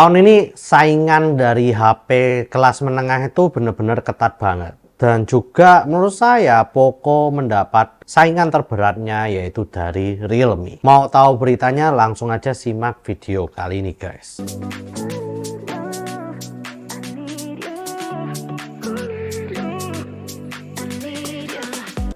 Tahun ini saingan dari HP kelas menengah itu benar-benar ketat banget. Dan juga menurut saya Poco mendapat saingan terberatnya yaitu dari Realme. Mau tahu beritanya langsung aja simak video kali ini guys.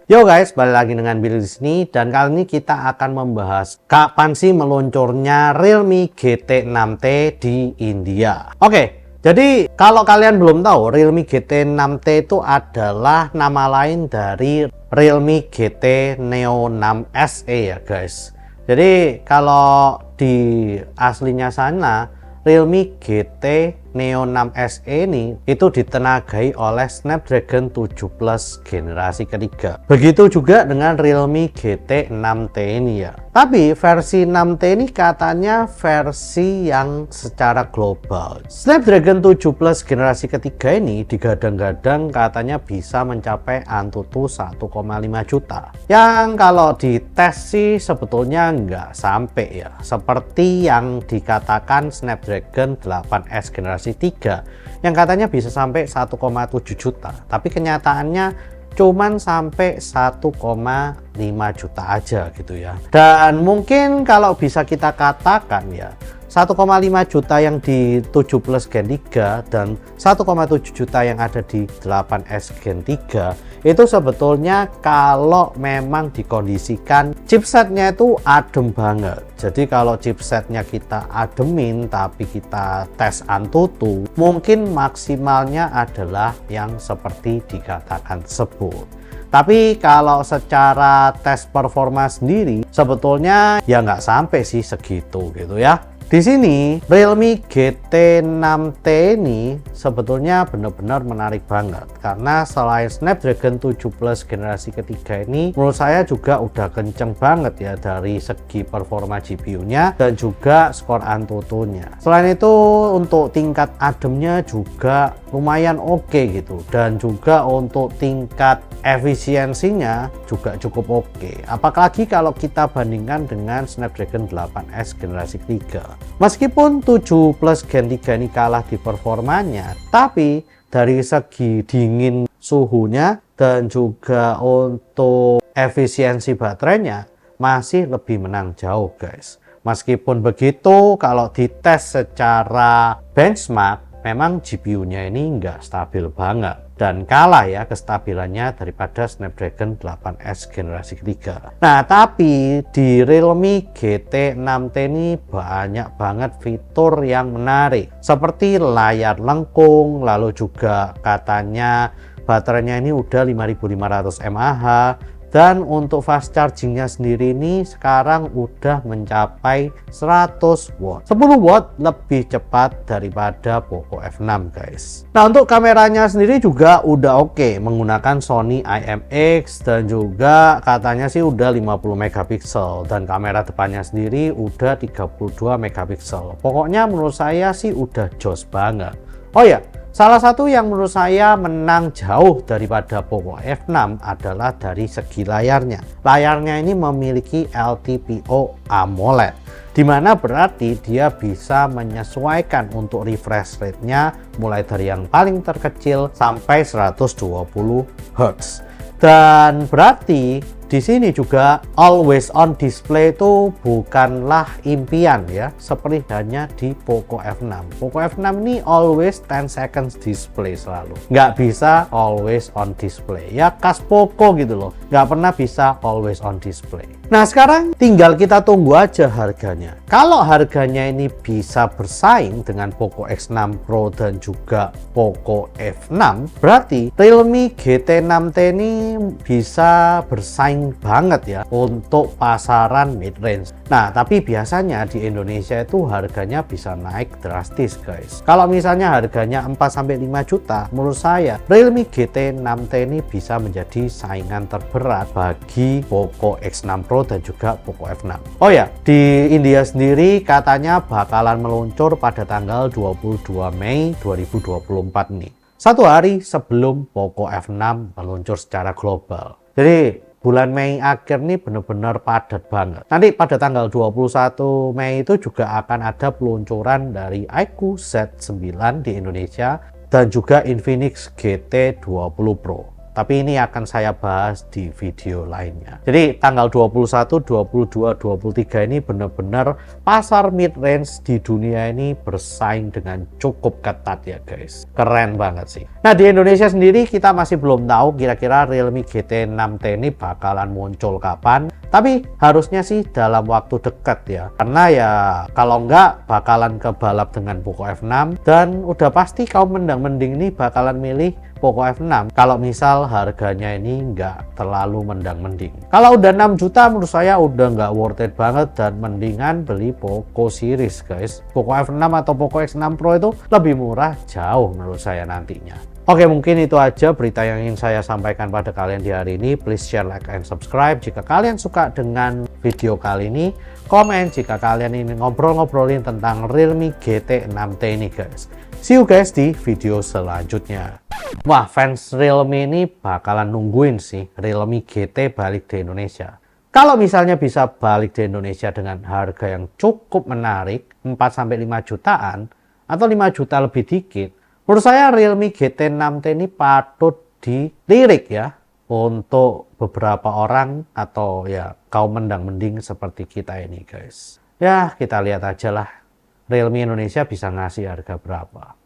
Yo guys, balik lagi dengan Billy di sini dan kali ini kita akan membahas kapan sih meluncurnya Realme GT6T di India. Oke, jadi kalau kalian belum tahu, Realme GT6T itu adalah nama lain dari Realme GT Neo 6 SE ya guys. Jadi kalau di aslinya sana Realme GT Neo 6 SE ini itu ditenagai oleh Snapdragon 7 Plus generasi ketiga. Begitu juga dengan Realme GT 6T ini ya. Tapi versi 6T ini katanya versi yang secara global. Snapdragon 7 Plus generasi ketiga ini digadang-gadang katanya bisa mencapai Antutu 1,5 juta. Yang kalau dites sih sebetulnya nggak sampai ya. Seperti yang dikatakan Snapdragon 8S generasi 3 yang katanya bisa sampai 1,7 juta, tapi kenyataannya cuman sampai 1,5 juta aja gitu ya. Dan mungkin kalau bisa kita katakan ya 1,5 juta yang di 7 Plus Gen 3 dan 1,7 juta yang ada di 8S Gen 3 itu sebetulnya kalau memang dikondisikan chipsetnya itu adem banget. Jadi kalau chipsetnya kita ademin tapi kita tes Antutu, mungkin maksimalnya adalah yang seperti dikatakan tersebut. Tapi kalau secara tes performa sendiri sebetulnya ya nggak sampai sih segitu gitu ya. Di sini Realme GT6T ini sebetulnya benar-benar menarik banget karena selain Snapdragon 7 Plus generasi ketiga ini menurut saya juga udah kenceng banget ya dari segi performa GPU-nya dan juga skor Antutunya. Selain itu untuk tingkat ademnya juga lumayan oke gitu dan juga untuk tingkat efisiensinya juga cukup oke. Apalagi kalau kita bandingkan dengan Snapdragon 8S generasi ketiga. Meskipun 7 Plus Gen 3 ini kalah di performanya, tapi dari segi dingin suhunya dan juga untuk efisiensi baterainya masih lebih menang jauh guys. Meskipun begitu, kalau dites secara benchmark, memang GPU-nya ini nggak stabil banget dan kalah ya kestabilannya daripada Snapdragon 8S generasi ketiga. Nah, tapi di Realme GT6T ini banyak banget fitur yang menarik seperti layar lengkung, lalu juga katanya baterainya ini udah 5500 mAh. Dan untuk fast chargingnya sendiri ini sekarang udah mencapai 100 watt. 10 watt lebih cepat daripada Poco F6 guys. Nah, untuk kameranya sendiri juga udah oke, menggunakan Sony IMX dan juga katanya sih udah 50 megapiksel dan kamera depannya sendiri udah 32 megapiksel. Pokoknya menurut saya sih udah jos banget. Oh ya, salah satu yang menurut saya menang jauh daripada Poco F6 adalah dari segi layarnya. Layarnya ini memiliki LTPO AMOLED, dimana berarti dia bisa menyesuaikan untuk refresh rate-nya mulai dari yang paling terkecil sampai 120 Hz. Dan berarti di sini juga always on display itu bukanlah impian ya, seperti hanya di Poco F6. Poco F6 ini always 10 seconds display selalu. Nggak bisa always on display. Ya khas Poco gitu loh. Nggak pernah bisa always on display. Nah, sekarang tinggal kita tunggu aja harganya. Kalau harganya ini bisa bersaing dengan Poco X6 Pro dan juga Poco F6, berarti Realme GT6T ini bisa bersaing banget ya untuk pasaran mid range. Nah, tapi biasanya di Indonesia itu harganya bisa naik drastis guys. Kalau misalnya harganya 4-5 juta, menurut saya Realme GT6T ini bisa menjadi saingan terberat bagi Poco X6 Pro dan juga Poco F6. Oh ya, di India sendiri katanya bakalan meluncur pada tanggal 22 Mei 2024 nih. Satu hari sebelum Poco F6 meluncur secara global. Jadi bulan Mei akhir nih bener-bener padat banget. Nanti pada tanggal 21 Mei itu juga akan ada peluncuran dari iQOO Z9 di Indonesia dan juga Infinix GT20 Pro. Tapi ini akan saya bahas di video lainnya. Jadi tanggal 21, 22, 23 ini benar-benar pasar mid-range di dunia ini bersaing dengan cukup ketat ya guys. Keren banget sih. Nah di Indonesia sendiri kita masih belum tahu kira-kira Realme GT 6T ini bakalan muncul kapan. Tapi harusnya sih dalam waktu dekat ya. Karena ya kalau enggak bakalan kebalap dengan Poco F6. Dan udah pasti kaum mendang-mending ini bakalan milih Poco F6 kalau misal harganya ini nggak terlalu mendang-mending. Kalau udah 6 juta menurut saya udah nggak worth it banget dan mendingan beli Poco series guys. Poco F6 atau Poco X6 Pro itu lebih murah jauh menurut saya nantinya. Oke, mungkin itu aja berita yang ingin saya sampaikan pada kalian di hari ini. Please share, like, and subscribe jika kalian suka dengan video kali ini. Komen jika kalian ingin ngobrol-ngobrolin tentang Realme GT 6T ini guys. See you guys di video selanjutnya. Wah, fans Realme ini bakalan nungguin sih Realme GT balik di Indonesia. Kalau misalnya bisa balik di Indonesia dengan harga yang cukup menarik, 4-5 jutaan, atau 5 juta lebih dikit, menurut saya Realme GT 6T ini patut dilirik ya untuk beberapa orang atau ya kaum mendang-mending seperti kita ini guys. Ya kita lihat aja lah Realme Indonesia bisa ngasih harga berapa.